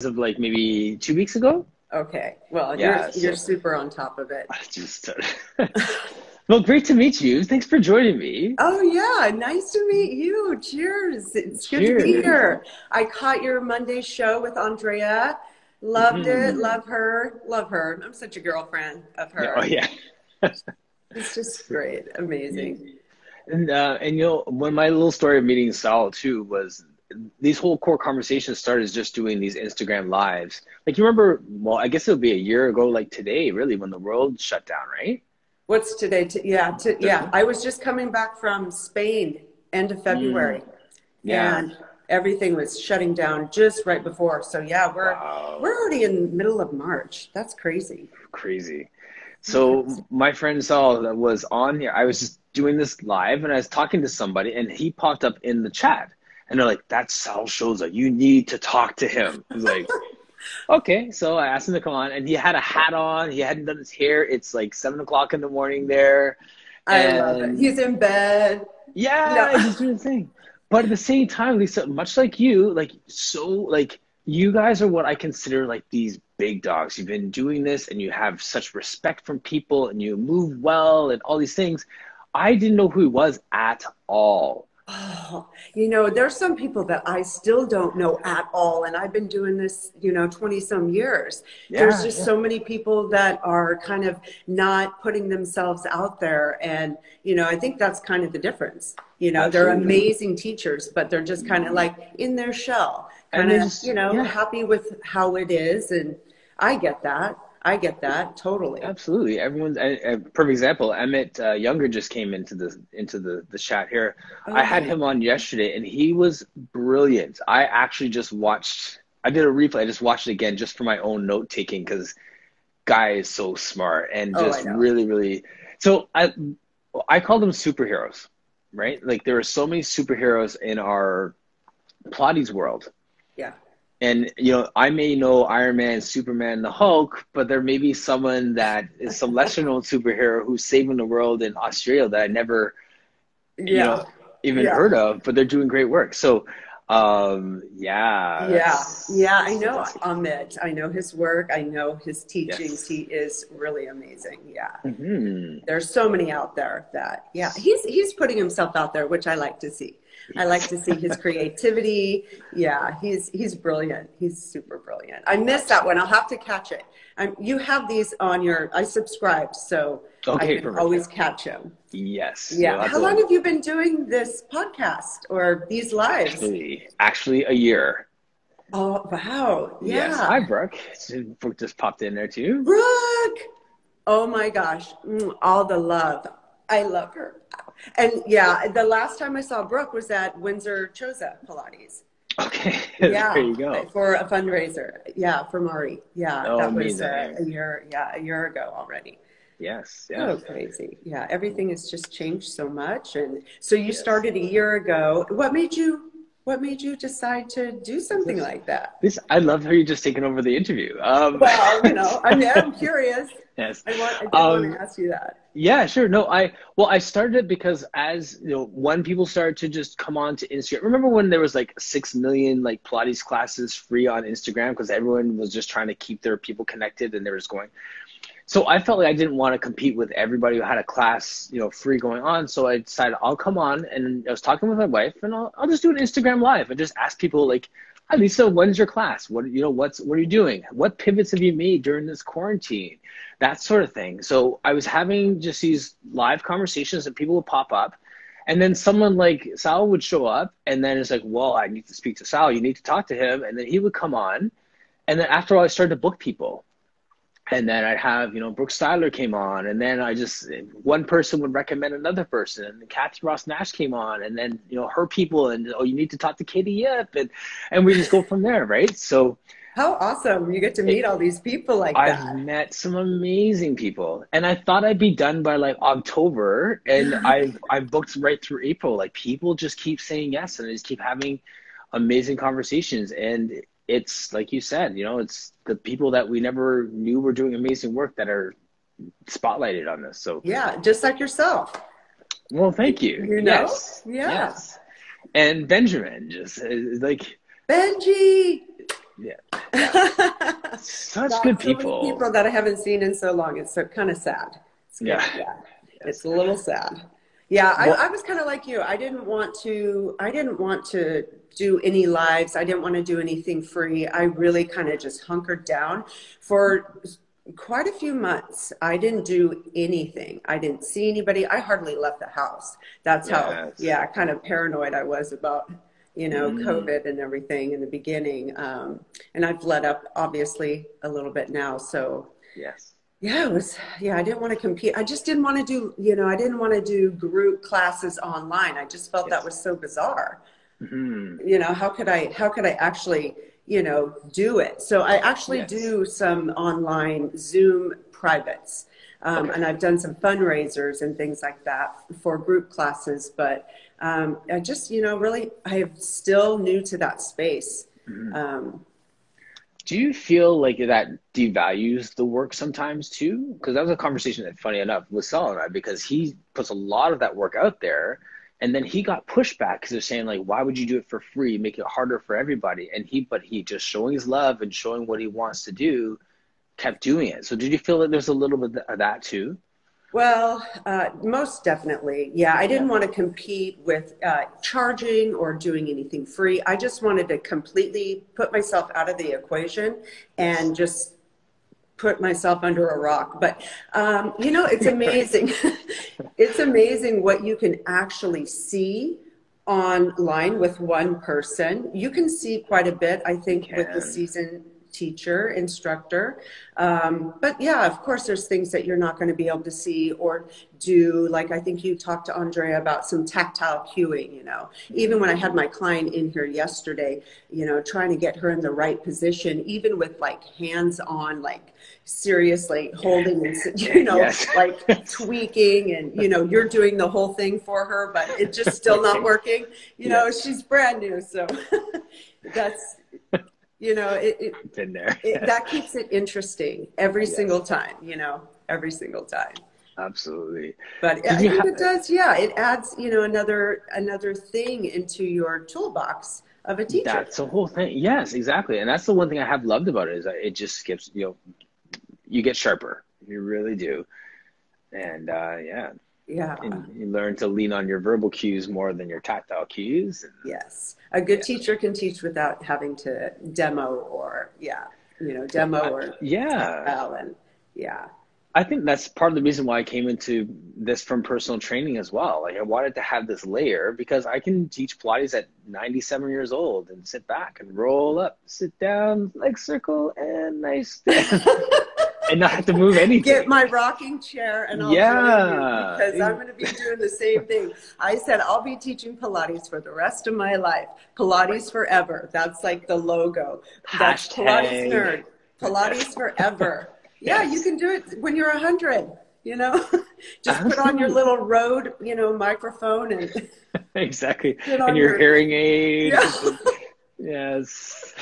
of like maybe 2 weeks ago. Okay. Well, Yeah, you're so super on top of it. I just well, great to meet you. Thanks for joining me. Oh yeah, nice to meet you. Cheers. It's good to be Cheers. here. I caught your Monday show with Andrea. Loved it. Hmm. Love her. Love her. I'm such a girlfriend of Yeah, oh her. yeah. It's just great. Amazing. And when my little story of meeting Sal too was these whole core conversations started as just doing these Instagram lives. Like you remember, well, I guess it'll be a year ago, like today, really, when the world shut down, right? What's today? Yeah. The- I was just coming back from Spain, end of mm, February, yeah. and everything was shutting down just right before. So yeah, we're Wow. already in the middle of March. That's crazy. Crazy. Crazy. So my friend Saul that was on here, I was just doing this live and I was talking to somebody and he popped up in the chat and they're like, that's Sal Shoza. You need to talk to him. I was like, okay. So I asked him to come on and he had a hat on. He hadn't done his hair. It's like 7 o'clock in the morning there. I love it. And He's in bed. yeah, No. he's just doing the thing. But at the same time, Lisa, much like you, like you guys are what I consider like these big dogs. You've been doing this and you have such respect from people and you move well and all these things. I didn't know who he was at all. Oh, there's some people that I still don't know at all. And I've been doing this, 20 some years. There's Yeah, just yeah, so many people that are kind of not putting themselves out there. And, I think that's kind of the difference. They're absolutely. amazing teachers, but they're just kind of like in their shell, And kind they of, just, yeah. happy with how it is. And I get that. I get that totally. Absolutely. Everyone's a perfect example. Emmett Younger just came into the chat here. Oh, I had yeah. him on yesterday and he was brilliant. I actually just watched I did a replay. I just watched it again just for my own note taking because guy is so smart and Oh, I just know. really, really so I call them superheroes, right? Like there are so many superheroes in our Pilates world. Yeah. And I may know Iron Man, Superman, the Hulk, but there may be someone that is some lesser known superhero who's saving the world in Australia that I never, you Yeah. know, even Yeah. heard of, but they're doing great work. So, yeah, Yeah, yeah, I know that's Amit. I know his work. I know his teachings. yes. He is really amazing. Yeah. Hmm. There's so many out there that, yeah, he's putting himself out there, which I like to see. I like Yes, to see his creativity. Yeah, he's brilliant. He's super brilliant. I missed that one. absolutely. I'll have to catch it. You have these on I subscribed, so I Okay, can perfect. always catch them. Yes, Yeah. that's How long have you been doing this podcast or these lives? actually a year. Oh, wow. Yes. Hi, Yeah. Brooke. Brooke just popped in there too. Brooke. Oh my gosh. All the love. I love her. And yeah, the last time I saw Brooke was at Windsor Choza Pilates. Okay, there Yeah, you go. for a fundraiser. Yeah, for Mari. Yeah, Oh, that was amazing. a year ago already. Yes, yes, So crazy. Yeah, everything has just changed so much. And so you yes. started a year ago. What made you decide to do something This, like that? I love how you're just taking over the interview. Well, I'm curious. Yes. I did want to Um, ask you that. yeah, sure. No, I started it because as when people started to just come on to Instagram. Remember when there was like 6 million like Pilates classes free on Instagram because everyone was just trying to keep their people connected and they were just going. So I felt like I didn't want to compete with everybody who had a class, free going on. So I decided I'll come on and I was talking with my wife and I'll just do an Instagram live and just ask people like, hi Lisa, when's your class? What are you doing? What pivots have you made during this quarantine? That sort of thing. So I was having just these live conversations and people would pop up and then someone like Sal would show up and then it's like, well, I need to speak to Sal. You need to talk to him. And then he would come on. And then after all, I started to book people. And then I'd have, Brooke Styler came on, and then one person would recommend another person, and Kathy Ross Nash came on, and then, her people, and, oh, you need to talk to Katie Yip, and we just go from there, right? So How awesome. You get to it, meet all these people like I've that. met some amazing people, and I thought I'd be done by like October, and I've booked right through April. Like people just keep saying yes, and I just keep having amazing conversations, and it's like you said, it's the people that we never knew were doing amazing work that are spotlighted on this. So, Yeah, just like yourself. well, thank You, you. you know? Yes, Yeah. yes. And Benjamin just like, Benji. Yeah. Yeah. Such Got good so many people. people that I haven't seen in so long. It's so kind of sad. It's good. Yeah. Yeah. Yes. It's a little sad. Yeah, Well, I was kind of like you. I didn't want to do any lives. I didn't want to do anything free. I really kind of just hunkered down for quite a few months. I didn't do anything. I didn't see anybody. I hardly left the house. That's how, yes. yeah, kind of paranoid I was about, Mm, COVID and everything in the beginning. And I've let up obviously a little bit now. So yes. yeah, I didn't want to compete. I just didn't want to do, I didn't want to do group classes online. I just felt that Yes. was so bizarre. Hmm. How could I actually, do it? So I actually Yes. do some online Zoom privates. Okay. And I've done some fundraisers and things like that for group classes, but I just, really, I'm still new to that space. Mhm. Um, Do you feel like that devalues the work sometimes too? Because that was a conversation that, funny enough, with Saul and I, because he puts a lot of that work out there, and then he got pushback because they're saying like, why would you do it for free, make it harder for everybody? But he just showing his love and showing what he wants to do, kept doing it. So did you feel that there's a little bit of that too? Well, most definitely. Yeah, I Yeah. didn't want to compete with charging or doing anything free. I just wanted to completely put myself out of the equation Yes. and just put myself under a rock. But, it's Right. amazing. It's amazing what you can actually see online with one person. You can see quite a bit, I You think, with the can. seasoned teacher, instructor. But yeah, of course, there's things that you're not going to be able to see or do. Like I think you talked to Andrea about some tactile cueing, even when I had my client in here yesterday, trying to get her in the right position, even with like hands on, like seriously holding and, Yes. like tweaking and, you're doing the whole thing for her, but it's just still not working. Yes. She's brand new. So that's, Been there. that keeps it interesting every single Yes. time, every single time. Absolutely. But Did I you think have it does, yeah. It adds, another thing into your toolbox of a teacher. that's the whole thing? Yes, exactly. And that's the one thing I have loved about it is that it just skips, you get sharper. You really do. And yeah, Yeah. and you learn to lean on your verbal cues more than your tactile cues. And Yes. A good yeah. teacher can teach without having to demo or, yeah, demo or Yeah. tactile and yeah. I think that's part of the reason why I came into this from personal training as well. Like I wanted to have this layer because I can teach Pilates at 97 years old and sit back and roll up, sit down, leg circle, and nice and not have to move Get anything. my rocking chair and I'll join you Yeah. because I'm going to be doing the same thing. I said I'll be teaching Pilates for the rest of my life. Pilates forever. That's like the logo. That's Pilates Hashtag. nerd. Pilates forever. Yeah, you Yes. can do it when you're 100, Just put on your little Rode, microphone and Exactly. put And on your your, hearing aids. yeah. Yes.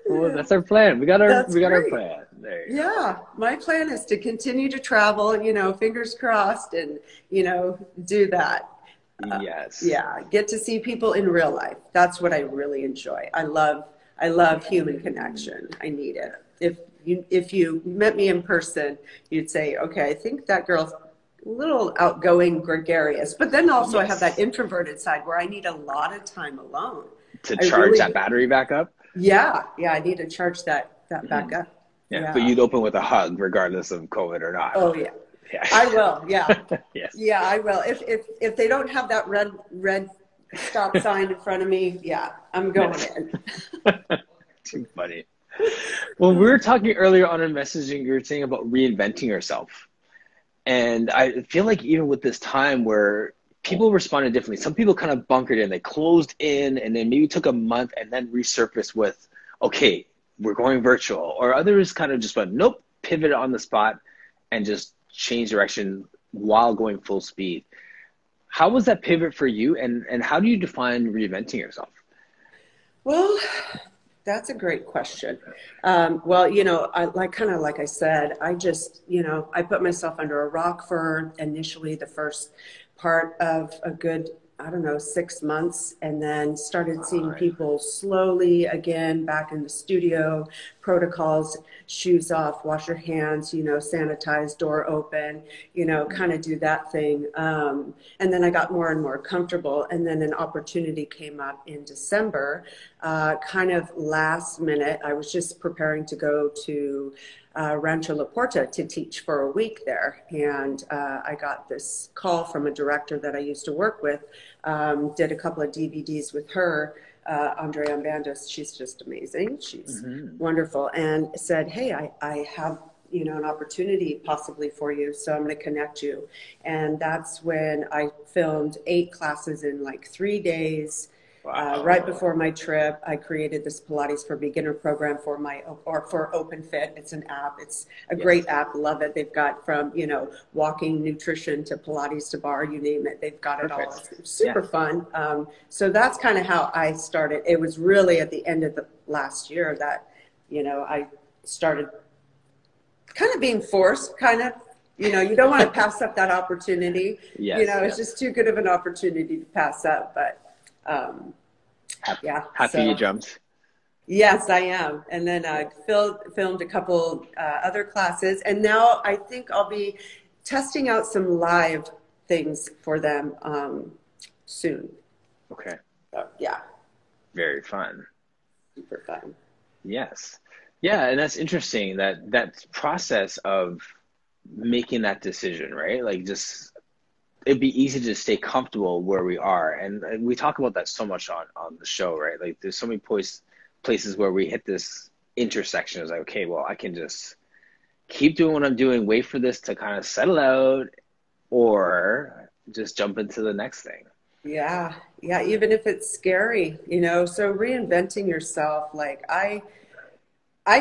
Well, that's our plan. That's We got our great. plan. There you go. Yeah, my plan is to continue to travel, fingers crossed and, do that. Yes. Yeah, get to see people in real life. That's what I really enjoy. I love human connection. I need it. If you met me in person, you'd say, okay, I think that girl's a little outgoing, gregarious, but then also I have that Yes. introverted side where I need a lot of time alone. To I charge that really, battery back up. yeah, I need to charge that back Mhm. up. Yeah. But Yeah. you'd open with a hug regardless of COVID or not. Oh yeah. Yeah. I will. Yeah. Yes. Yeah, I will. If they don't have that red stop sign in front of me, yeah, I'm going Yes. in. Too funny. Well, we were talking earlier on in messaging, you were saying about reinventing yourself. And I feel like even with this time where people responded differently, some people kind of bunkered in, they closed in and then maybe took a month and then resurfaced with, okay, we're going virtual. Or others kind of just went, nope, pivot on the spot and just change direction while going full speed. How was that pivot for you? And how do you define reinventing yourself? Well, that's a great question. Well, like I said, I just, I put myself under a rock for initially the first part of a good I don't know, 6 months, and then started seeing God. people slowly again back in the studio, protocols, shoes off, wash your hands, sanitize, door open, kind of do that thing. And then I got more and more comfortable. And then an opportunity came up in December, kind of last minute. I was just preparing to go to Rancho La Porta to teach for a week there. And I got this call from a director that I used to work with, did a couple of DVDs with her, Andrea Bandos. She's just amazing. She's wonderful. And said, hey, I have, an opportunity possibly for you. So I'm going to connect you. And that's when I filmed 8 classes in like 3 days. Wow. Right before my trip, I created this Pilates for Beginner program for OpenFit. It's an app. It's a great app. Love it. They've got from, walking, nutrition to Pilates to bar, you name it. They've got it all. It's super fun. So that's kind of how I started. It was really at the end of the last year that, I started kind of being forced, you don't want to pass up that opportunity. It's just too good of an opportunity to pass up, but Happy you jumped. Yes, I am. And then I filmed a couple other classes, and now I think I'll be testing out some live things for them soon. Okay. So, yeah. Very fun. Super fun. Yes. Yeah, and that's interesting, that process of making that decision, right? Like it'd be easy to stay comfortable where we are. And we talk about that so much on the show, right? Like there's so many places where we hit this intersection. It's like, okay, well, I can just keep doing what I'm doing, wait for this to kind of settle out, or just jump into the next thing. Yeah. Yeah. Even if it's scary, so reinventing yourself, like I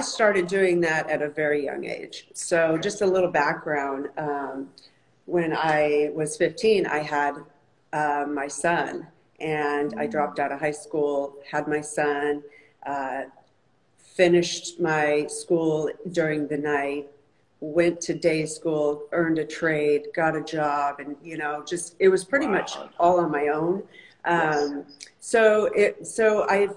started doing that at a very young age. So just a little background. When I was 15, I had my son, and I dropped out of high school, had my son, finished my school during the night, went to day school, earned a trade, got a job, and, it was pretty much all on my own. So I've,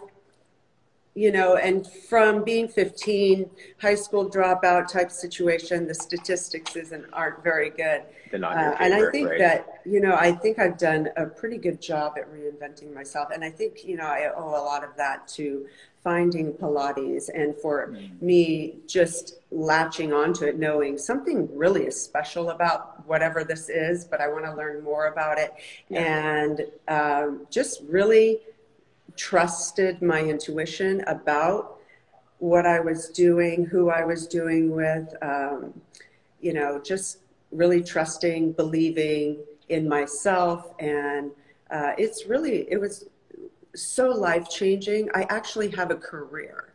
and from being 15, high school dropout type situation, the statistics aren't very good. They're not your favorite, and I think right? that, I think I've done a pretty good job at reinventing myself. And I think, I owe a lot of that to finding Pilates, and for me just latching onto it, knowing something really is special about whatever this is, but I want to learn more about it. And just really trusted my intuition about what I was doing, who I was doing with, just really trusting, believing in myself. And it was so life-changing. I actually have a career,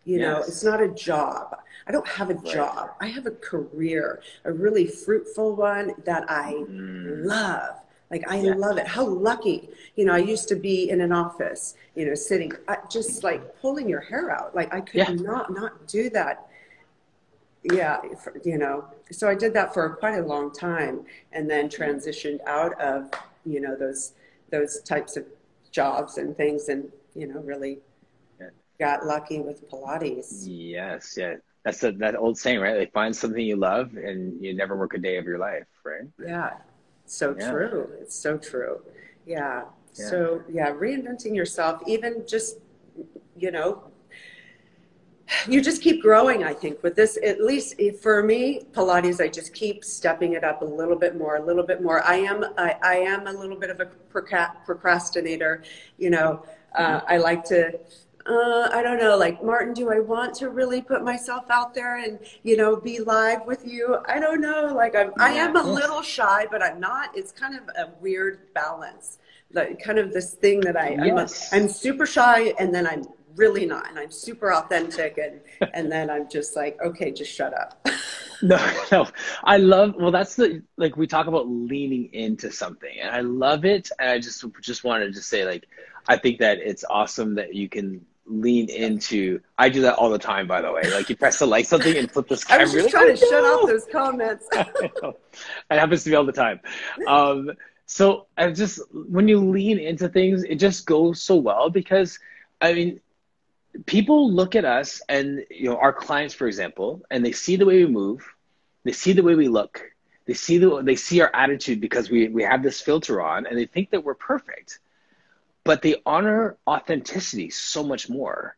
it's not a job. I don't have a job. I have a career, a really fruitful one that I love. Like, I love it. How lucky, I used to be in an office, sitting, just like pulling your hair out. Like I could not do that. So I did that for quite a long time, and then transitioned out of, those types of jobs and things, and, really got lucky with Pilates. Yes. Yeah. That's that old saying, right? Like, find something you love and you never work a day of your life, right? Yeah. True. It's so true. Yeah. So reinventing yourself, even just, you just keep growing, I think, with this. At least for me, Pilates, I just keep stepping it up a little bit more. I am a little bit of a procrastinator. I like to, I don't know, like, Martin, do I want to really put myself out there and, be live with you? I don't know. Like, I am a little shy, but I'm not. It's kind of a weird balance. Like, kind of this thing that I'm super shy, and then I'm really not, and I'm super authentic, and then I'm just like, okay, just shut up. No, that's like, we talk about leaning into something, and I love it. And I just wanted to say, like, I think that it's awesome that you can lean into. I do that all the time, by the way. Like, you press to like something and flip the sky. I was just trying to shut off those comments. It happens to me all the time. So I just, when you lean into things, it just goes so well because, I mean, people look at us and, our clients, for example, and they see the way we move, they see the way we look, they see our attitude because we have this filter on, and they think that we're perfect, but they honor authenticity so much more.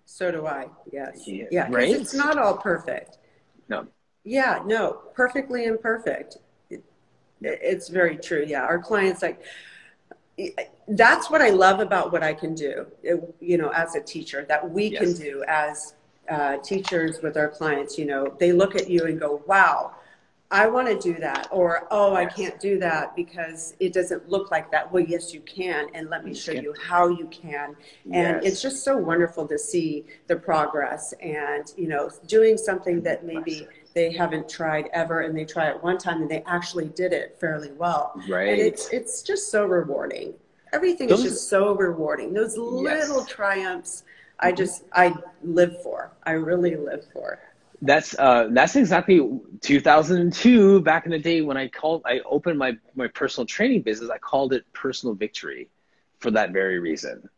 So do I. Yes. Yeah, Yeah. Because right? it's not all perfect. No. Yeah. No, perfectly imperfect. It's very true. Yeah. Our clients, like, that's what I love about what I can do, as a teacher, that we can Yes. do as teachers with our clients. They look at you and go, wow, I want to do that. Or, oh, I Yes. can't do that because it doesn't look like that. Well, yes, you can. And let me show Okay. you how you can. And it's Yes. just so wonderful to see the progress and, doing something that Bless maybe it. they haven't tried ever, and they try it one time and they actually did it fairly well. And Right. it's just so rewarding. Everything is Those, just so rewarding. Those little yes. triumphs, I live for. I really live for. That's exactly 2002, back in the day when I opened my personal training business. I called it Personal Victory for that very reason.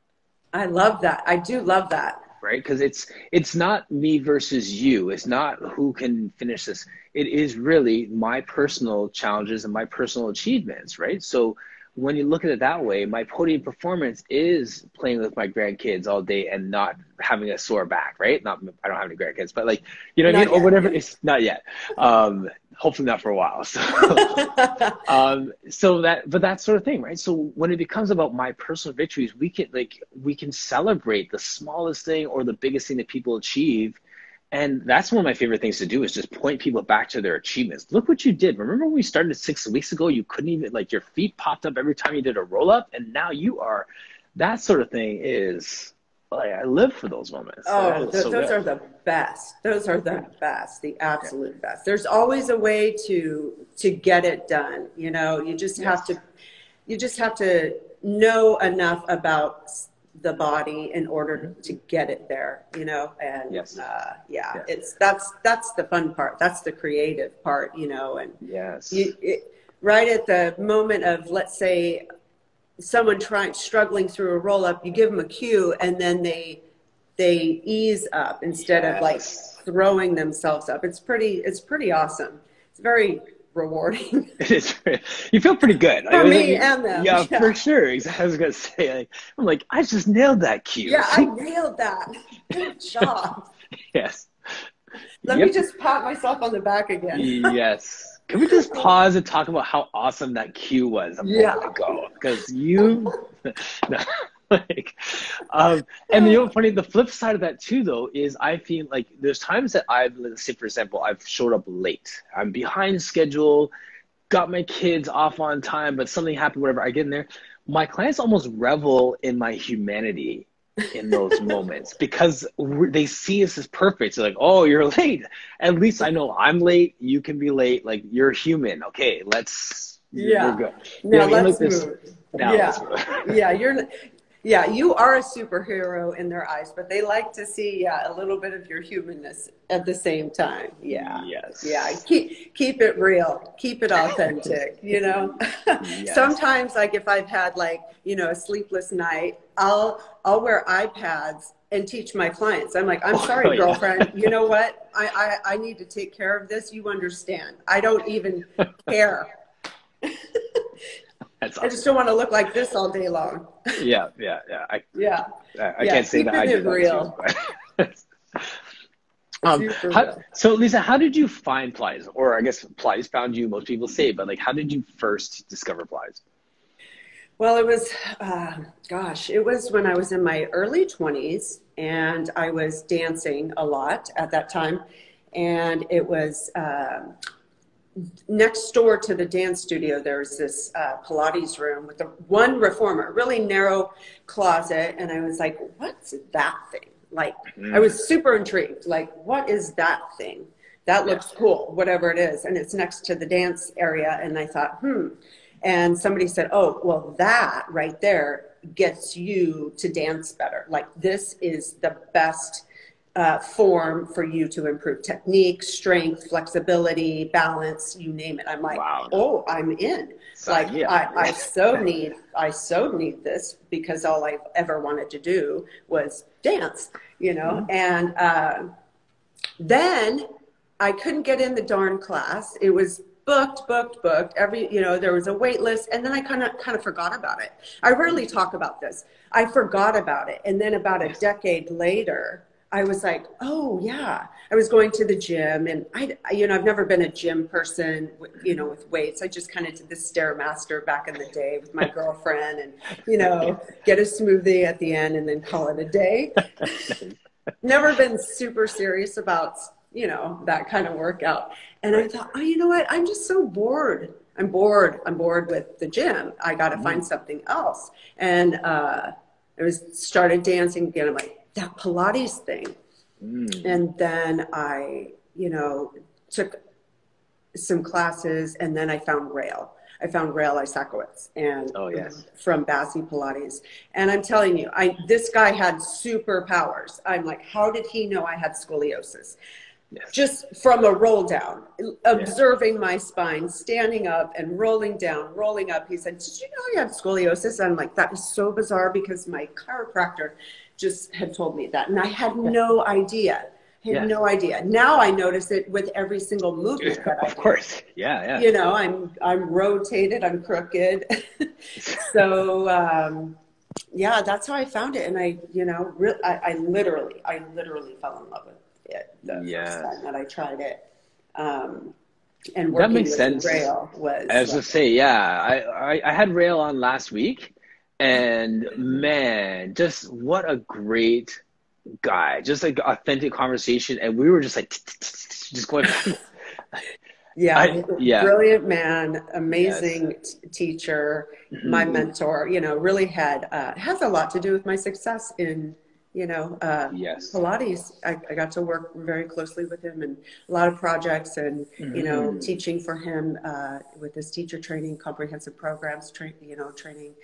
I love that. I do love that. Right? Because it's not me versus you. It's not who can finish this. It is really my personal challenges and my personal achievements, right? So when you look at it that way, my podium performance is playing with my grandkids all day and not having a sore back, right? Not, I don't have any grandkids, but like, you know what I mean? Not Or yet. whatever. Yeah. It's not yet. Hopefully not for a while. So but that sort of thing, right? So when it becomes about my personal victories, we can celebrate the smallest thing or the biggest thing that people achieve. And that's one of my favorite things to do, is just point people back to their achievements. Look what you did. Remember when we started 6 weeks ago, you couldn't even, like, your feet popped up every time you did a roll up, and now you are, that sort of thing is, like, I live for those moments. That Oh, is so those good. are the best. Those are the Yeah. best, the Yeah. absolute best. There's always a way to get it done. Yes. You just have to know enough about the body in order Mm-hmm. to get it there, and Yes. yeah, Yeah. that's the fun part. That's the creative part, and Yes. right at the moment of, let's say, someone struggling through a roll up, you give them a cue, and then they ease up instead of like Yes. throwing themselves up. It's pretty awesome. It's very rewarding It is. You feel pretty good. for me and them. Yeah, for Yeah. sure. Exactly. I was gonna say, like, I'm like, I just nailed that cue. Yeah, I nailed that. Good job. Yes. Let me Yep. just pat myself on the back again. Yes. Can we just pause and talk about how awesome that cue was a Yeah. moment ago? Because you, no, like, and funny, the flip side of that too, though, is I feel like there's times that let's say, for example, I've showed up late. I'm behind schedule, got my kids off on time, but something happened, whatever. I get in there. My clients almost revel in my humanity in those moments because they see us as perfect. So like, oh, you're late. At least I know I'm late. You can be late. Like, you're human. Okay, we're Yeah. good. You know Now what I mean? Like let's this. move. Now let's Yeah. move. Yeah. Yeah, you are a superhero in their eyes, but they like to see, yeah, a little bit of your humanness at the same time. Yeah. Yeah. Yes. Keep it real. Keep it authentic, Yes. Sometimes, like, if I've had, like, a sleepless night, I'll wear iPads and teach my clients. I'm like, I'm Oh sorry, yeah. girlfriend. You know what? I need to take care of this. You understand. I don't even care. That's I just awesome. don't want to look like this all day long. Yeah. Yeah. Yeah. Yeah. I Yeah. can't say that I Keeping do it that too, real. but. Super real. So Lisa, how did you find Pilates? Or I guess Pilates found you, most people say, but like, how did you first discover Pilates? Well, it was, it was when I was in my early 20s, and I was dancing a lot at that time. And it was next door to the dance studio. There's this Pilates room with one reformer, really narrow closet. And I was like, what's that thing? Like, I was super intrigued. Like, what is that thing? That Yeah. looks cool, whatever it is. And it's next to the dance area. And I thought, And somebody said, oh, well, that right there gets you to dance better. Like, this is the best form for you to improve technique, strength, flexibility, balance, you name it. I'm like, Wow. oh, I'm in. Sign Like me up. I so need this, because all I ever wanted to do was dance, you know. And then I couldn't get in the darn class. It was booked. Every, you know, there was a wait list, and then I kind of forgot about it. I rarely talk about this. I forgot about it, and then about a decade later, I was like, oh yeah, I was going to the gym, and I've never been a gym person, you know, with weights. I just kind of did the Stairmaster back in the day with my girlfriend, and, you know, get a smoothie at the end and then call it a day. Never been super serious about, you know, that kind of workout. And I thought, oh, you know what? I'm just so bored. I'm bored with the gym. I got to find something else. And I started dancing again. I'm like, that Pilates thing. And then I, you know, took some classes, and then I found Rail. Isakowitz, and from Bassi Pilates. And I'm telling you, this guy had superpowers. I'm like, how did he know I had scoliosis? Yes. Just from a roll down, observing my spine, standing up and rolling down, rolling up. He said, did you know you have scoliosis? I'm like, that is so bizarre, because my chiropractor just had told me that. And I had no idea. No idea. Now I notice it with every single movement that I do. Of course. Yeah. You know, I'm rotated, I'm crooked. So, yeah, that's how I found it. And I, you know, I literally fell in love with it the first time that I tried it. And working that makes with sense. Rail was. I was gonna say, I had Rail on last week, and man, just what a great guy, just like authentic conversation, and we were just like just going. Brilliant man, amazing teacher, my mentor. You know, really has a lot to do with my success in, you know, Pilates. I got to work very closely with him in a lot of projects, and you know, teaching for him with his teacher training, comprehensive programs, training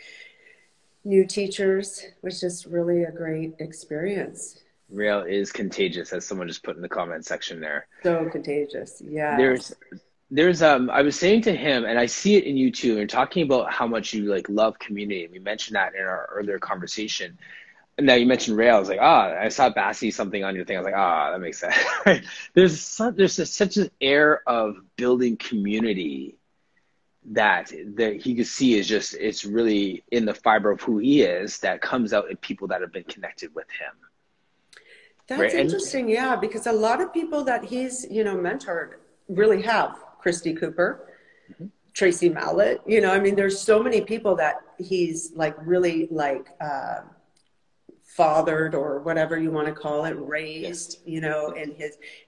new teachers was just really a great experience. Rail is contagious, as someone just put in the comment section there. So contagious. Yeah. There's I was saying to him, and I see it in you too, and talking about how much you like love community. We mentioned that in our earlier conversation. And now you mentioned Rail. I was like, I saw Bassi something on your thing. I was like, that makes sense. There's such an air of building community that he could see is just, it's really in the fiber of who he is that comes out in people that have been connected with him. That's interesting, yeah, because a lot of people that he's, you know, mentored really have. Christy Cooper, Tracy Mallett, you know, I mean, there's so many people that he's like really like fathered, or whatever you want to call it, raised, you know,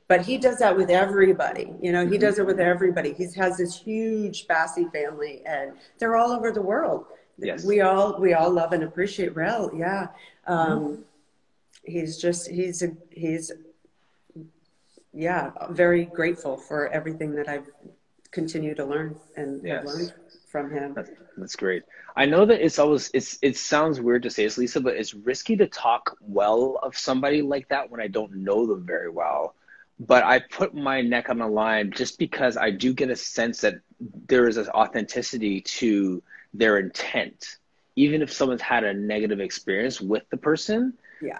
but he does that with everybody, you know, he does it with everybody. He has this huge Bassi family, and they're all over the world. Yes. We all love and appreciate Rail. Yeah. He's very grateful for everything that I've continued to learn and have learned from him. That's great. I know that it sounds weird to say this, Lisa, but it's risky to talk well of somebody like that when I don't know them very well. But I put my neck on the line just because I do get a sense that there is an authenticity to their intent. Even if someone's had a negative experience with the person,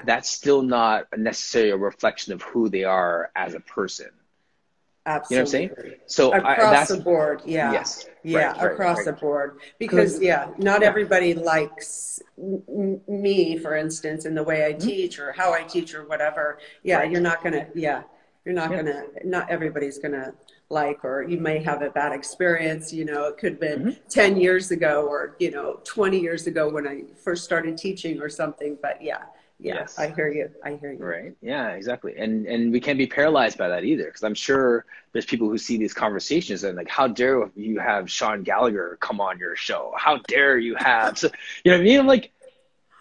that's still not necessarily a reflection of who they are as a person. Absolutely. You know what I'm saying? So across the board, across the board. Because not everybody likes me, for instance, in the way I teach or how I teach or whatever. Not everybody's gonna like, or you may have a bad experience, you know, it could have been 10 years ago, or, you know, 20 years ago when I first started teaching or something, but yes. I hear you. Right. Yeah, exactly. And we can't be paralyzed by that either, because I'm sure there's people who see these conversations and like, how dare you have Sean Gallagher come on your show? How dare you have, so, you know what I mean? I'm like,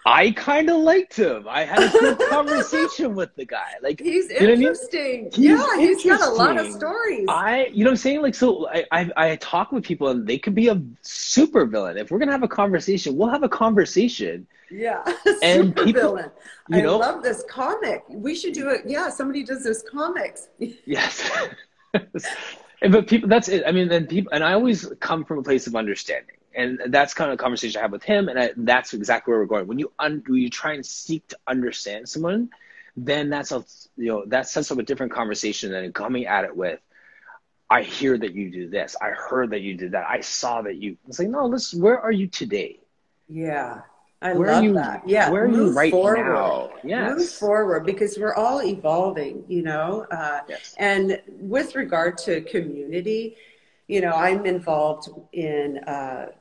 I kind of liked him. I had a good conversation with the guy. Like, He's you know what I mean? interesting. He's Yeah, he's got a lot of interesting. stories. You know what I'm saying? Like, so I talk with people and they could be a super villain. If we're gonna have a conversation, we'll have a conversation. Yeah, And super people, villain. you I know, love this comic. We should do it. Yeah, somebody does this comics. yes. But people, that's it. I mean, and people, and I always come from a place of understanding, and that's kind of the conversation I have with him, and that's exactly where we're going. When you try and seek to understand someone, then that's a, that sets up a different conversation than coming at it with, I hear that you do this, I heard that you did that, I saw that you. It's like, no, listen, where are you today? Yeah, I Where are love you? that. Yeah, Where are you move right forward. now? Move Yes. forward because we're all evolving, you know. Yes. And with regard to community, you know, I'm involved in,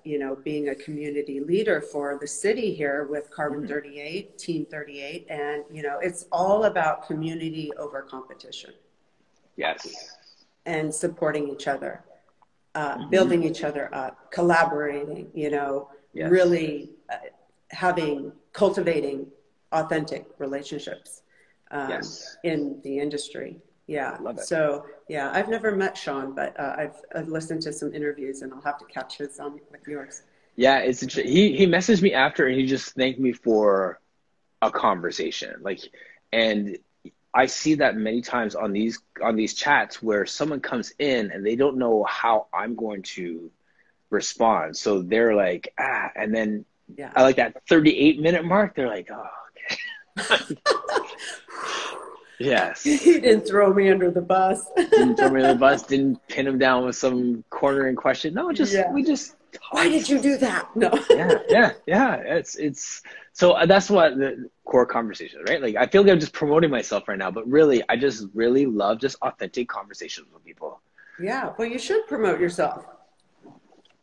you know, being a community leader for the city here with Carbon Mm-hmm. 38, Team 38. And, you know, it's all about community over competition Yes. and supporting each other, Mm-hmm. building each other up, collaborating, you know, Yes. really cultivating authentic relationships Yes. in the industry. Yeah. Love it. So yeah, I've never met Sean, but I've listened to some interviews, and I'll have to catch his on with yours. Yeah, it's he messaged me after and he just thanked me for a conversation. Like, and I see that many times on these chats where someone comes in and they don't know how I'm going to respond. So they're like, and then Yeah. I like that 38-minute mark, they're like, oh, okay. Yes. He didn't throw me under the bus. Didn't throw me in the bus, didn't pin him down with some cornering question. No, we just talked. Why did you do that? No. Yeah. It's so that's what the core conversation, right? Like, I feel like I'm just promoting myself right now, but really, I just really love just authentic conversations with people. Yeah. Well, you should promote yourself.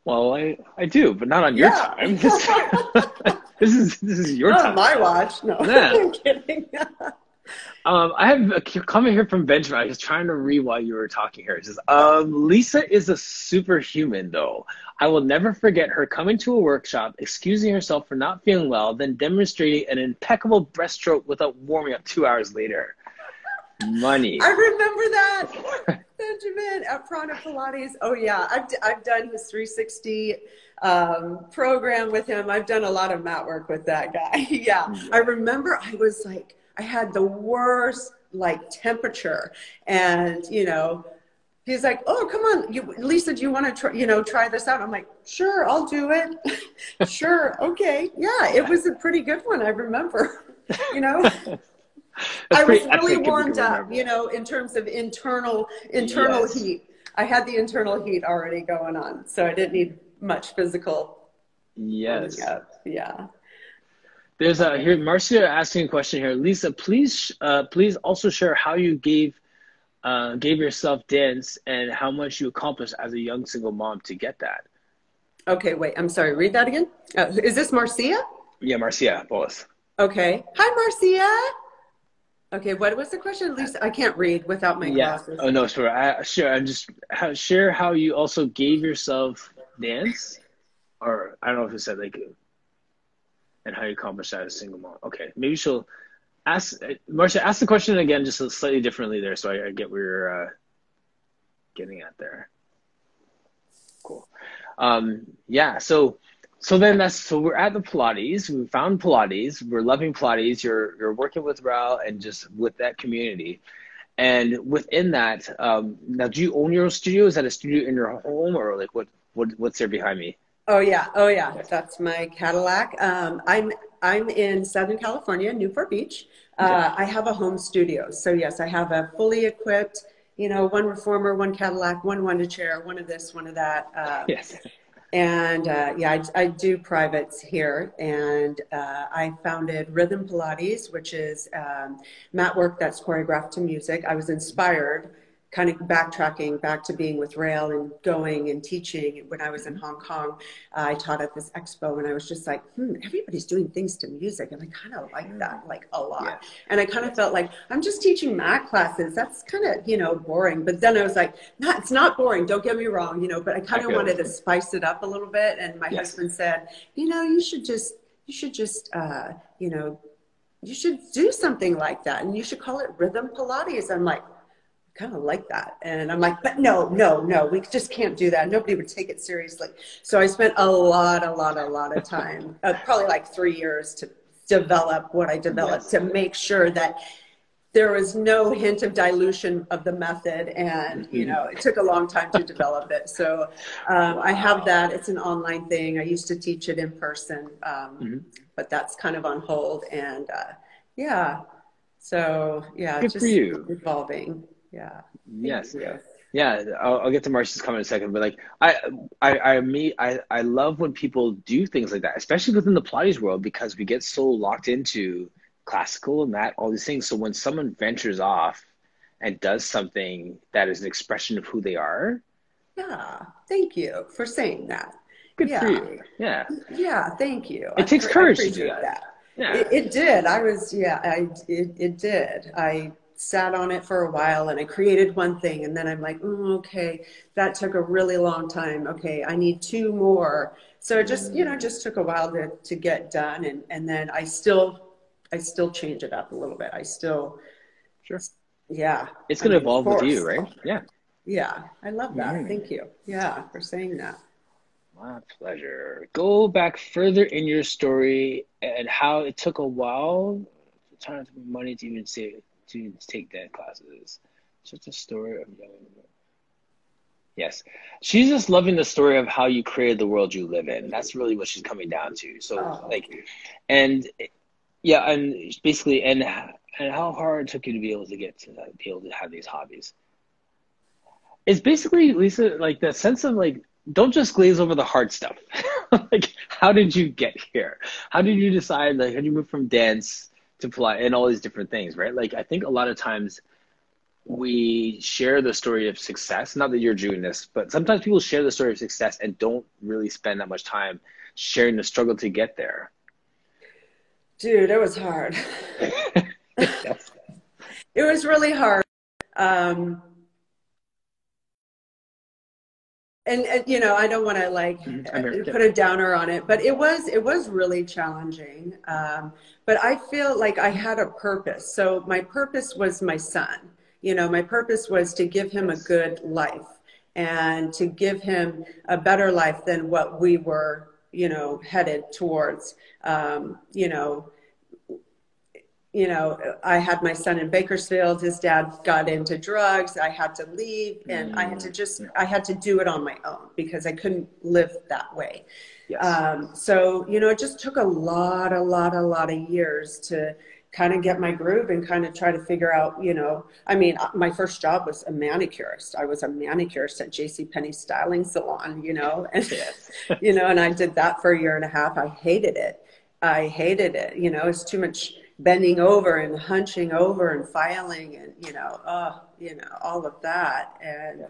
Well, I do, but not on your time. This is your not time. On my watch. No, Yeah. I'm kidding. I have a comment here from Benjamin. I was trying to read while you were talking here. It says, Lisa is a superhuman, though. I will never forget her coming to a workshop, excusing herself for not feeling well, then demonstrating an impeccable breaststroke without warming up 2 hours later. Money. I remember that, Benjamin, at Prana Pilates. Oh, yeah. I've done his 360 program with him. I've done a lot of mat work with that guy. Yeah. I remember I was like, I had the worst like temperature, and you know, he's like, "Oh, come on, Lisa, do you want to try this out?" I'm like, "Sure, I'll do it." Sure, okay, yeah, it was a pretty good one. I remember, you know, I was really warmed up, you know, in terms of internal heat. I had the internal heat already going on, so I didn't need much physical. Yes. Yeah. There's here Marcia asking a question here. Lisa, please also share how you gave yourself dance and how much you accomplished as a young single mom to get that. Okay, wait. I'm sorry. Read that again. Is this Marcia? Yeah, Marcia Bolas. Okay. Hi, Marcia. Okay, what was the question, Lisa? I can't read without my glasses. Oh no, sure. Sure. I'm just share how you also gave yourself dance, or I don't know if it said like. And how you accomplish that as a single mom. Okay, maybe she'll ask, Marcia, ask the question again, just slightly differently there, so I get where you're getting at there. Cool. Yeah, so then we're at the Pilates. We found Pilates. We're loving Pilates. You're working with Raul and just with that community. And within that, now do you own your own studio? Is that a studio in your home, or like what's there behind me? Oh yeah. That's my Cadillac. I'm in Southern California, Newport Beach. I have a home studio. So yes, I have a fully equipped, you know, one reformer, one Cadillac, one Wonder chair, one of this, one of that. Yes. And I do privates here. And I founded Rhythm Pilates, which is mat work that's choreographed to music. I was inspired, kind of backtracking back to being with Rail and going and teaching. When I was in Hong Kong, I taught at this expo, and I was just like, everybody's doing things to music, and I kind of like that, like a lot. Yeah. And I kind of felt like, I'm just teaching mat classes. That's kind of, you know, boring. But then I was like, no, it's not boring. Don't get me wrong, you know, but I kind of wanted to spice it up a little bit. And my husband said, you know, you should just you should just, you know, you should do something like that. And you should call it rhythm Pilates. I'm like, kind of like that. And I'm like, but no, no, no, we just can't do that. Nobody would take it seriously. So I spent a lot of time, probably like 3 years to develop what I developed, to make sure that there was no hint of dilution of the method. And, you know, it took a long time to develop it. So I have that. It's an online thing. I used to teach it in person, but that's kind of on hold. And yeah, so yeah, Good just for you. evolving. Yeah. Yes. Yeah. I'll get to Marcy's comment in a second, but like I love when people do things like that, especially within the Pilates world, because we get so locked into classical and that, all these things. So when someone ventures off and does something that is an expression of who they are. Yeah. Thank you for saying that. Good for Yeah. you. Yeah. Yeah. Thank you. It takes I courage to do appreciate that. that. Yeah. It did. It did. I sat on it for a while and I created one thing and then I'm like, okay, that took a really long time. Okay, I need 2 more. So it just, you know, just took a while to get done. And then I still change it up a little bit. I still, Sure. yeah. It's going to of evolve with you, course. right? Yeah. Yeah. I love that. Thank you. Yeah, for saying that. My pleasure. Go back further in your story and how it took a while, time and money to even say to take that classes. Just a story of young. Yes, she's just loving the story of how you created the world you live in. That's really what she's coming down to. So and yeah, and basically, and how hard it took you to be able to get to that, be able to have these hobbies. It's basically, Lisa, like the sense of like, don't just glaze over the hard stuff. Like, how did you get here? How did you decide, like, how did you move from dance to Pilates and all these different things, right? Like, I think a lot of times we share the story of success, not that you're doing this, but sometimes people share the story of success and don't really spend that much time sharing the struggle to get there. Dude, it was hard. Yes. It was really hard. And you know, I don't want to like put a downer on it, but it was really challenging. But I feel like I had a purpose. So my purpose was my son. You know, my purpose was to give him a good life and to give him a better life than what we were, you know, headed towards. You know, I had my son in Bakersfield. His dad got into drugs. I had to leave and I had to do it on my own because I couldn't live that way. Yes. So, you know, it just took a lot of years to kind of get my groove and kind of try to figure out, you know, I mean, my first job was a manicurist. I was a manicurist at JCPenney Styling Salon, you know, and, you know, and I did that for 1.5 years. I hated it. You know, it's too much bending over and hunching over and filing and, you know, all of that. And,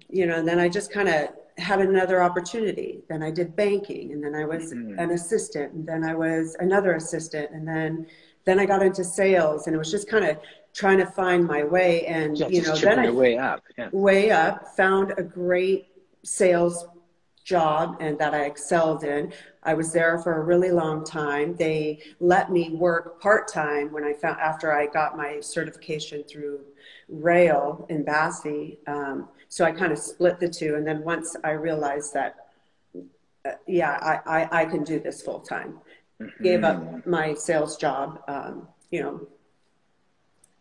you know, and then I just kind of had another opportunity. Then I did banking and then I was an assistant and then I was another assistant. And then I got into sales and it was just kind of trying to find my way. And, you know, then I way up, found a great sales job and that I excelled in. I was there for a really long time. They let me work part-time when after I got my certification through Rail in Bassey. So I kind of split the two. And then once I realized that, I can do this full-time, gave up my sales job, you know,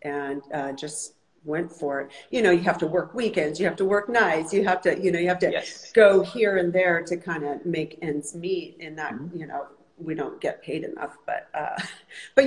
and just went for it. You know, you have to work weekends, you have to work nights, you have to, you know, you have to go here and there to kind of make ends meet in that, you know, we don't get paid enough, but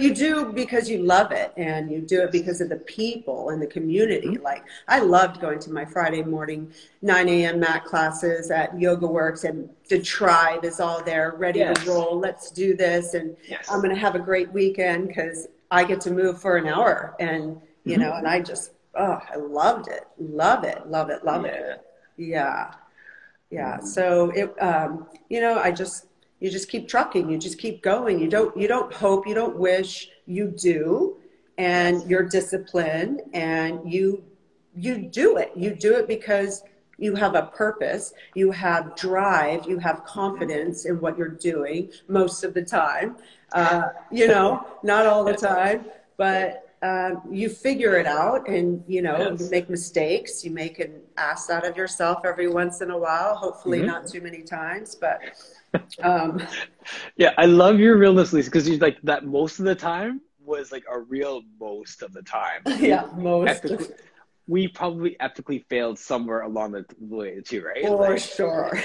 you do because you love it and you do it because of the people and the community. Like I loved going to my Friday morning, 9 a.m. mat classes at Yoga Works and the tribe is all there ready to roll. Let's do this. And I'm going to have a great weekend because I get to move for an hour and, you know, and I just, I loved it. Love it. Yeah. So it, you know, you just keep trucking. You just keep going. You don't hope, you don't wish, you do. And you're disciplined and you do it. You do it because you have a purpose, you have drive, you have confidence in what you're doing most of the time. You know, not all the time, but you figure it out, and you know, you Yes. make mistakes, you make an ass out of yourself every once in a while, hopefully not too many times, but um, Yeah, I love your realness, Lisa, because you like that most of the time was like a real most of the time. yeah, most Ethically, we probably ethically failed somewhere along the way too, right? for sure.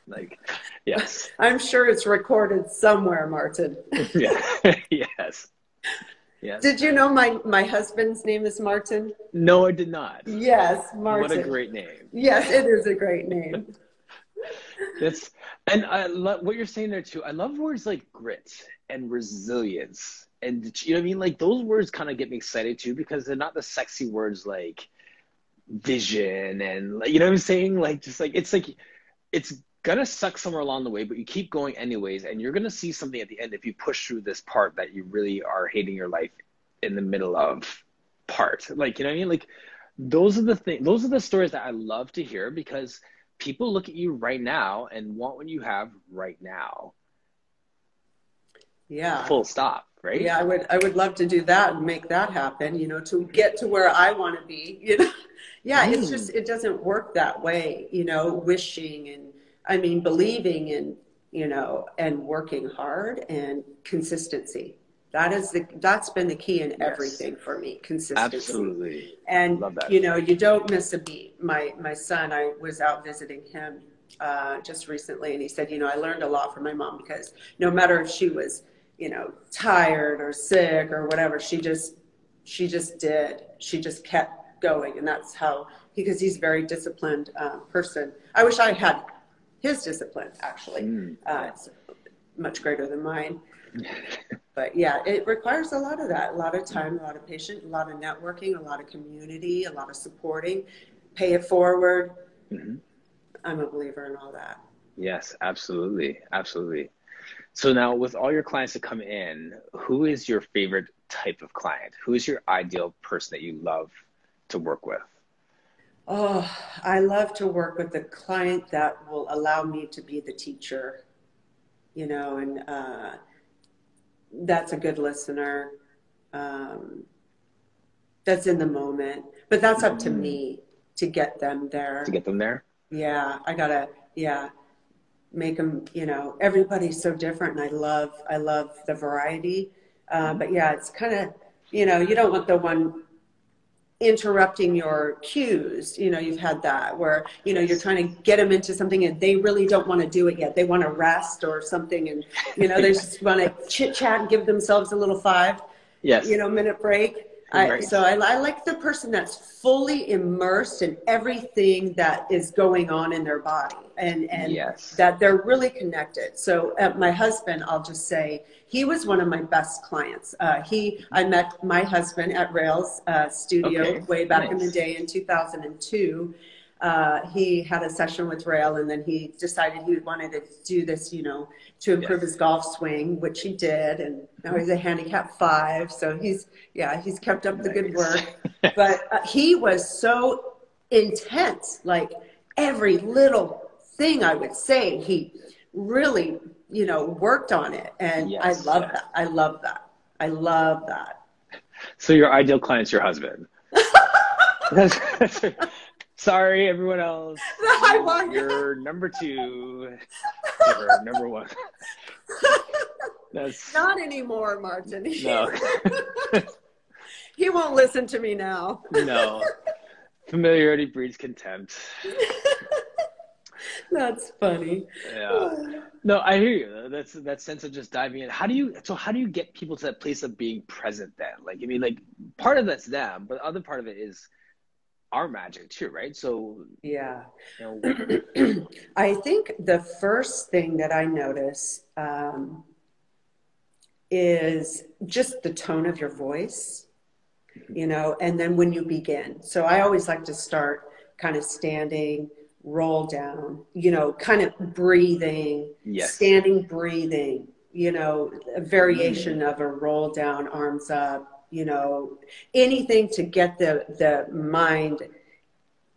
Like, yes, I'm sure it's recorded somewhere, Martin. yeah, yes, yes. Did you know my husband's name is Martin? No, I did not. Yes, What a Martin. great name. Yes, it is a great name. That's, and I love what you're saying there too. I love words like grit and resilience. And you know what I mean? Like those words kind of get me excited too, because they're not the sexy words like vision and like, you know what I'm saying? Like just like it's gonna suck somewhere along the way, but you keep going anyways, and you're gonna see something at the end if you push through this part that you really are hating your life in the middle of part. Like, you know what I mean? Like those are the stories that I love to hear, because people look at you right now and want what you have right now. Yeah. Full stop, right? Yeah, I would love to do that and make that happen, you know, to get to where I want to be, you know. Yeah, it's just, it doesn't work that way, you know, wishing and I mean believing and, you know, and working hard and consistency. That's been the key in everything for me, consistency. Absolutely. And Love that. you know, you don't miss a beat. My son, I was out visiting him just recently, and he said, you know, I learned a lot from my mom, because no matter if she was, you know, tired or sick or whatever, she just did. She just kept going, and that's how, because he's a very disciplined person. I wish I had his discipline, actually. It's much greater than mine. But yeah, it requires a lot of that, a lot of time, a lot of patience, a lot of networking, a lot of community, a lot of supporting, pay it forward. I'm a believer in all that. Yes, absolutely. Absolutely. So now with all your clients that come in, who is your favorite type of client? Who is your ideal person that you love to work with? Oh, I love to work with a client that will allow me to be the teacher, you know, and that's a good listener. That's in the moment, but that's up to me to get them there. To get them there? Yeah, I gotta, yeah, make them, you know, everybody's so different, and I love the variety. But yeah, it's kind of, you know, you don't want the one interrupting your cues. You know, you've had that where, you know, you're trying to get them into something and they really don't want to do it yet. They want to rest or something, and you know, they just want to chit chat and give themselves a little minute break. Right. So I like the person that's fully immersed in everything that is going on in their body, and that they're really connected. So my husband, I'll just say, he was one of my best clients. I met my husband at Rails Studio way back in the day in 2002. He had a session with Rail, and then he decided he wanted to do this, you know, to improve his golf swing, which he did. And now he's a handicap 5. So he's kept up the good work. But he was so intense, like every little thing I would say, he really, you know, worked on it. And I love that. I love that. I love that. So your ideal client's your husband. Sorry, everyone else. You're number 2. You're number 1. That's not anymore, Martin. No. He won't listen to me now. No. Familiarity breeds contempt. That's funny. Yeah. No, I hear you. That's that sense of just diving in. How do you get people to that place of being present then? Like, I mean, like part of that's them, but the other part of it is our magic too, right? So yeah, you know. I think the first thing that I notice is just the tone of your voice, you know, and then when you begin. So I always like to start kind of standing, roll down, you know, kind of breathing, standing, breathing, you know, a variation of a roll down, arms up, you know, anything to get the mind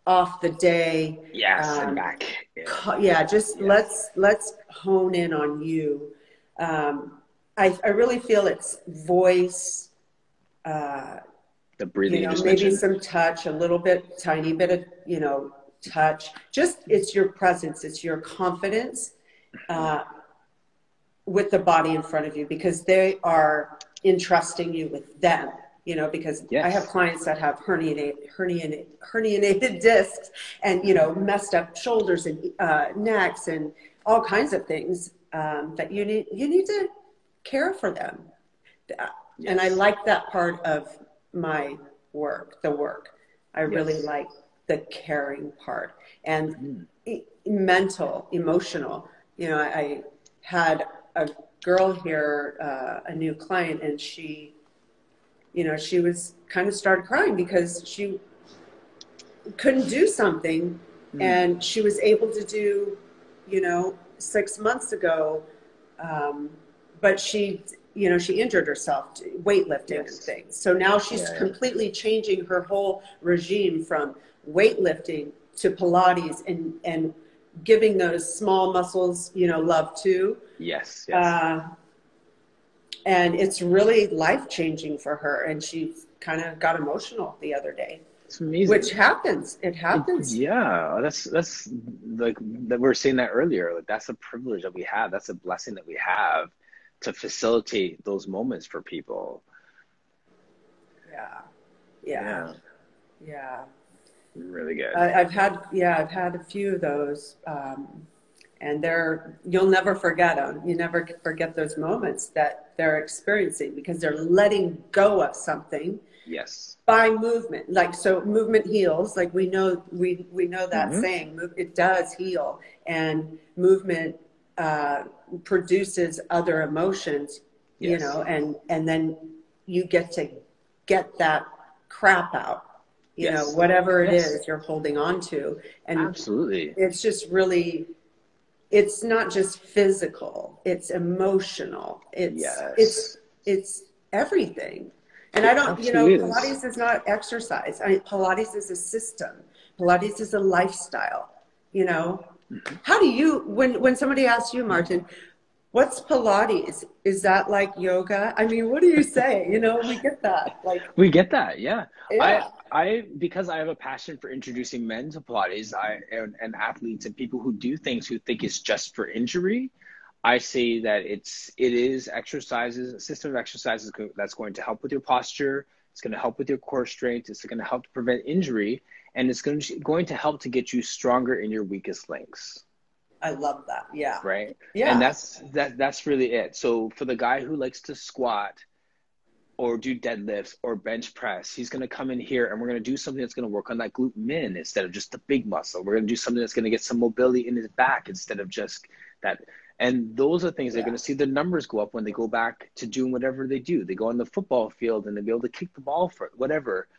off the day. Yes, and back. Yeah. Yeah, just Yes. let's hone in on you. I really feel it's voice, The breathing you just maybe mentioned. some touch, a little bit, tiny bit of, touch. Just it's your presence, it's your confidence uh, with the body in front of you because they are entrusting you with them. Because I have Yes. clients that have herniated discs and, messed up shoulders and necks and all kinds of things that you need to care for them. And I Yes. like that part of my work. I really Yes. like the caring part and Mhm. mental, emotional. I had a girl here, a new client, and she was kind of started crying because she couldn't do something Mm. and she was able to do, 6 months ago. But she injured herself weightlifting and Yes. things. So now she's Yeah. Yeah. completely changing her whole regime from weightlifting to Pilates and giving those small muscles, love too. Yes. Yes. Uh, and it's really life changing for her. And she kind of got emotional the other day, It's which amazing. happens. It happens. Yeah, that's like that we were saying that earlier. Like that's a privilege that we have. That's a blessing that we have to facilitate those moments for people. Yeah. Yeah. Yeah, Yeah. really good. I've had a few of those, and you'll never forget them. You never forget those moments that they're experiencing because they're letting go of something Yes. by movement. Like so, movement heals. Like we know that Hmm. saying. It does heal, and movement produces other emotions. Yes. And then you get that crap out, Yes. whatever it Yes. is you're holding on to. And Absolutely. it's just really, it's not just physical, it's emotional. Yes. It's everything. And I It don't, absolutely is. Pilates is not exercise. Pilates is a system. Pilates is a lifestyle, you know. Mhm. How do you, when somebody asks you, Martin, what's Pilates? Is that like yoga? I mean, what do you say? We get that. Like, We get that, yeah. I yeah. I because I have a passion for introducing men to Pilates, and athletes and people who do things who think it's just for injury. I say that it is exercises, a system of exercises that's going to help with your posture. It's going to help with your core strength. It's going to help to prevent injury, and it's going to help to get you stronger in your weakest links, I love that. Yeah. right? And Yeah. that's really it. So for the guy who likes to squat or do deadlifts or bench press, he's going to come in here and we're going to do something that's going to work on that glute min instead of just the big muscle. We're going to do something that's going to get some mobility in his back instead of just that. And those are things they're Yeah. going to see the numbers go up when they go back to doing whatever they do. They go on the football field and they'll be able to kick the ball for whatever. Yeah.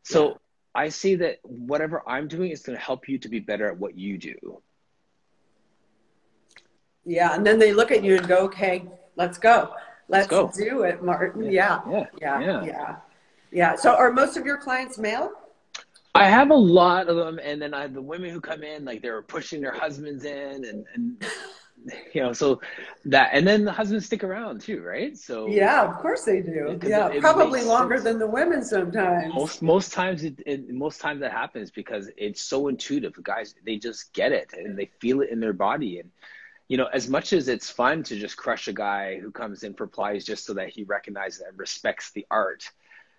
So I see that whatever I'm doing is going to help you to be better at what you do. Yeah. And then they look at you and go, okay, let's go. Let's Let's go. do it, Martin. Yeah. Yeah. Yeah. Yeah. Yeah. Yeah. Yeah. So are most of your clients male? I have a lot of them, and then I have the women who come in, like they were pushing their husbands in, and so that, and then the husbands stick around too, right? So Yeah, of course they do. because Yeah. it Probably makes longer sense. than the women sometimes. Most times most times that happens because it's so intuitive. The guys, they just get it and they feel it in their body. And as much as it's fun to just crush a guy who comes in for plies just so that he recognizes and respects the art,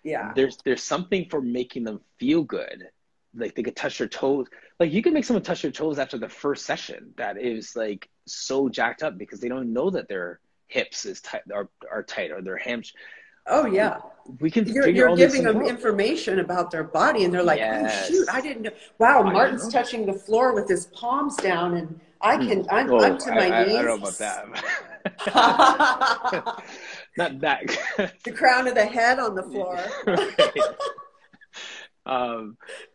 Yeah. there's something for making them feel good. Like they could touch their toes. Like you can make someone touch their toes after the first session that is like so jacked up because they don't know that their hips is tight are tight or their hams. Oh, yeah. We can You're figure you're all these giving things them out. information about their body, and they're like, "Oh shoot, I Yes, didn't know." Wow, I didn't Martin's know. touching the floor with his palms down, and I can. I'm Oh, to my I don't know about knees. that. Not that good. The crown of the head on the floor. Right.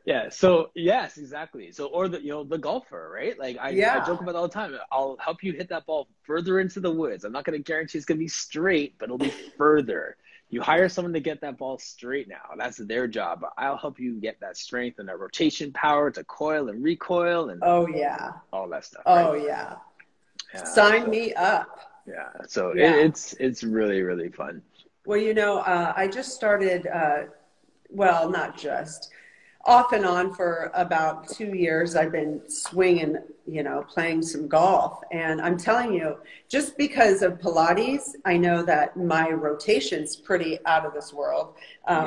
Yeah, so yes, exactly. So or the golfer, right? Like I Yeah, joke about it all the time. I'll help you hit that ball further into the woods. I'm not going to guarantee it's going to be straight, but it'll be further. You hire someone to get that ball straight now. That's their job. But I'll help you get that strength and that rotation power to coil and recoil and Oh yeah. all that stuff. Oh Right? yeah. Yeah. Sign me up. Yeah. So Yeah. it's really, really fun. Well, I just started, well, not just, off and on for about 2 years. I've been swinging, playing some golf. And I'm telling you, just because of Pilates, I know that my rotation's pretty out of this world,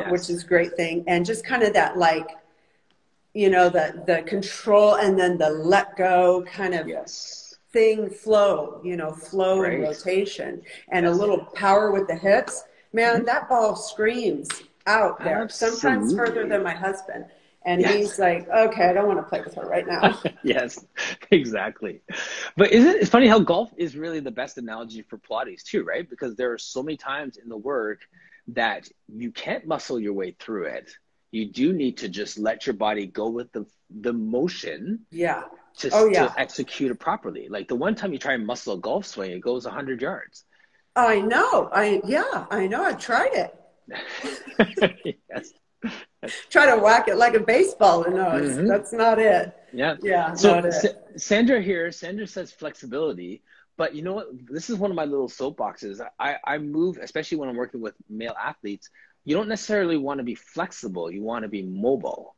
which is a great thing. And just kind of that, like, the control and then the let go kind of thing, flow and rotation and a little power with the hips. Man, that ball screams out there, sometimes further than my husband. And he's like, okay, I don't want to play with her right now. Yes, exactly. But it's funny how golf is really the best analogy for Pilates too, right? Because there are so many times in the work that you can't muscle your way through it. You do need to just let your body go with the motion to execute it properly. Like the one time you try and muscle a golf swing, it goes 100 yards. I know. I know. I've tried it. Yes. Try to whack it like a baseball, and no, that's not it. Yeah. So Sandra says flexibility, but you know what? This is one of my little soapboxes. I move, especially when I'm working with male athletes. You don't necessarily want to be flexible. You want to be mobile.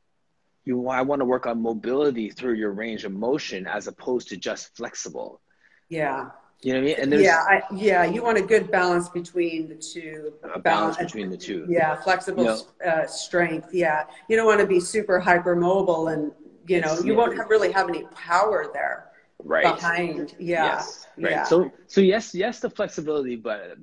I want to work on mobility through your range of motion as opposed to just flexible. Yeah. You know what I mean? And you want a good balance between the two. Balance between the two. Yeah, flexible strength. Yeah, you don't want to be super hypermobile, and you won't really have any power there. Right. Behind. Yeah. Yes. Right. Yeah. So yes, the flexibility, but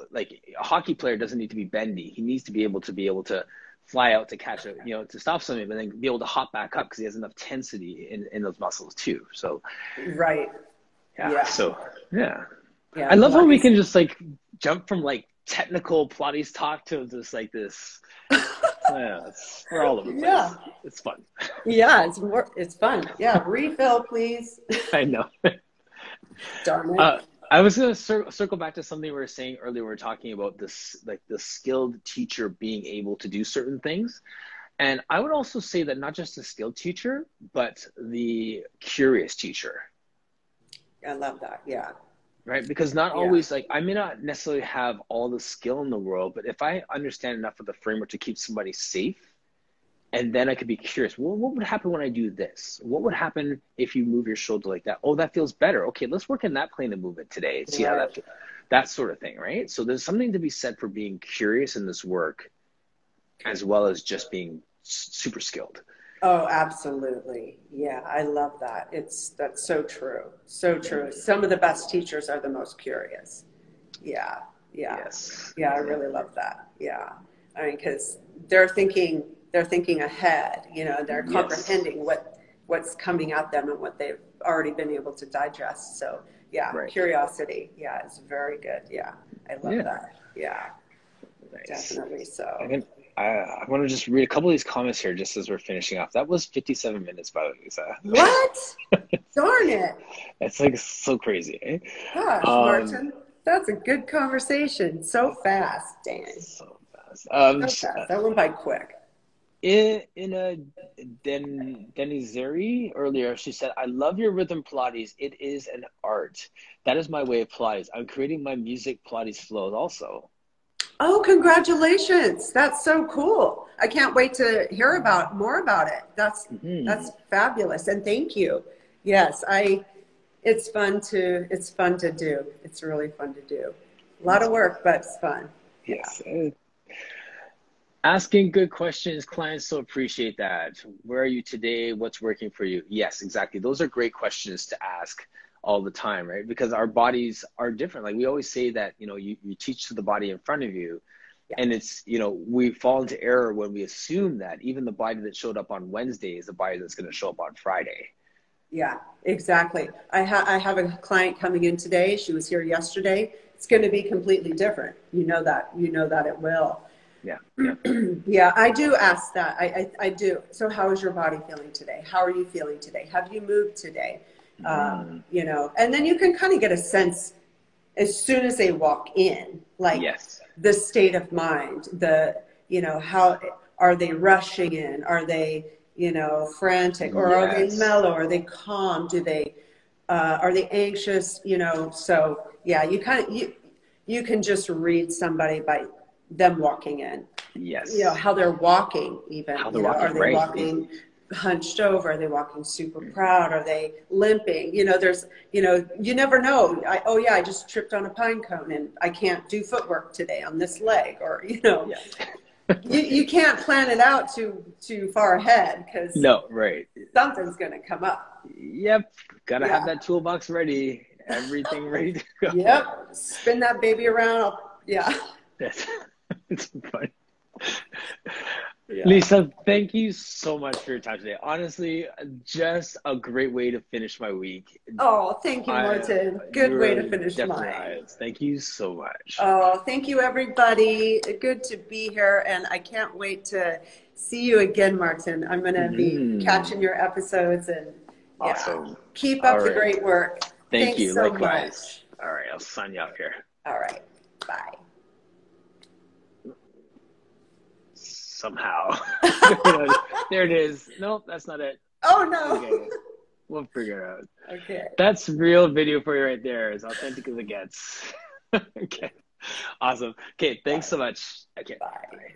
like a hockey player doesn't need to be bendy. He needs to be able to fly out to catch to stop something, but then be able to hop back up because he has enough tensity in those muscles too. So. Right. Yeah. So I love how we can just like jump from like technical Pilates talk to just like this. We're all over the place. Yeah. It's fun. Yeah, it's fun. Yeah, refill, please. I know. Darn it. I was going to circle back to something we were saying earlier. We were talking about this, like the skilled teacher being able to do certain things. And I would also say that not just the skilled teacher, but the curious teacher. I love that. Yeah. Right. Because not always, like, I may not necessarily have all the skill in the world, but if I understand enough of the framework to keep somebody safe, and then I could be curious, well, what would happen when I do this? What would happen if you move your shoulder like that? Oh, that feels better. Okay, let's work in that plane of movement today and see how that sort of thing, right? So there's something to be said for being curious in this work, as well as just being super skilled. Oh, absolutely. Yeah, I love that. That's so true. So true. Some of the best teachers are the most curious. Yeah. Yes. Yeah, I really love that. Yeah. I mean, because they're thinking ahead, they're comprehending what's coming at them and what they've already been able to digest. So curiosity. Yeah, it's very good. Yeah. I love that. Yeah, nice. Definitely. So I want to just read a couple of these comments here just as we're finishing off. That was 57 minutes, by the way, Lisa. What? Darn it. It's like so crazy. Eh? Gosh, Martin, that's a good conversation. So fast, Dan. So fast. So fast. That went by quick. In a Denizeri earlier, she said, I love your rhythm Pilates. It is an art. That is my way of Pilates. I'm creating my music Pilates flows also. Oh, congratulations. That's so cool. I can't wait to hear more about it. That's fabulous. And thank you. Yes, it's fun to do. It's really fun to do. A lot of work, but it's fun. Yes. Asking good questions. Clients so appreciate that. Where are you today? What's working for you? Yes, exactly. Those are great questions to ask all the time, right? Because our bodies are different. Like we always say that, you teach to the body in front of you. And it's, we fall into error when we assume that even the body that showed up on Wednesday is the body that's going to show up on Friday. Yeah, exactly. I have a client coming in today. She was here yesterday. It's going to be completely different. You know that it will. Yeah. Yeah, I do ask that. I do. So how is your body feeling today? How are you feeling today? Have you moved today? And then you can kind of get a sense as soon as they walk in, like, the state of mind, how are they rushing in? Are they, frantic, or are they Yes. mellow? Are they calm? Are they anxious? So yeah, you can just read somebody by them walking in, Yes. how they're walking even, How they're are walking, they right? walking hunched over? Are they walking super proud? Are they limping? You never know. Oh yeah, I just tripped on a pine cone and I can't do footwork today on this leg, or, Yeah. you can't plan it out too far ahead, because No, right. something's going to come up. Yep. Gotta have Yeah. that toolbox ready. Everything ready to go. Yep. Spin that baby around. Yeah. That's it's fun. Yeah. Lisa, thank you so much for your time today. Honestly, just a great way to finish my week. Oh, thank you, I, Martin. Good way you're to finish definitely mine. eyes. Thank you so much. Oh, thank you, everybody. Good to be here, and I can't wait to see you again, Martin. I'm going to be catching your episodes, and yeah, Awesome. keep All up the right. great work. Thank Thanks you. so Likewise. much. All right. I'll sign you off here. All right. Bye. Somehow. There it is. Nope, that's not it. Oh, no. Okay. We'll figure it out. Okay. That's real video for you right there. As authentic as it gets. Okay. Awesome. Okay. Thanks so much. Okay. Bye. Bye.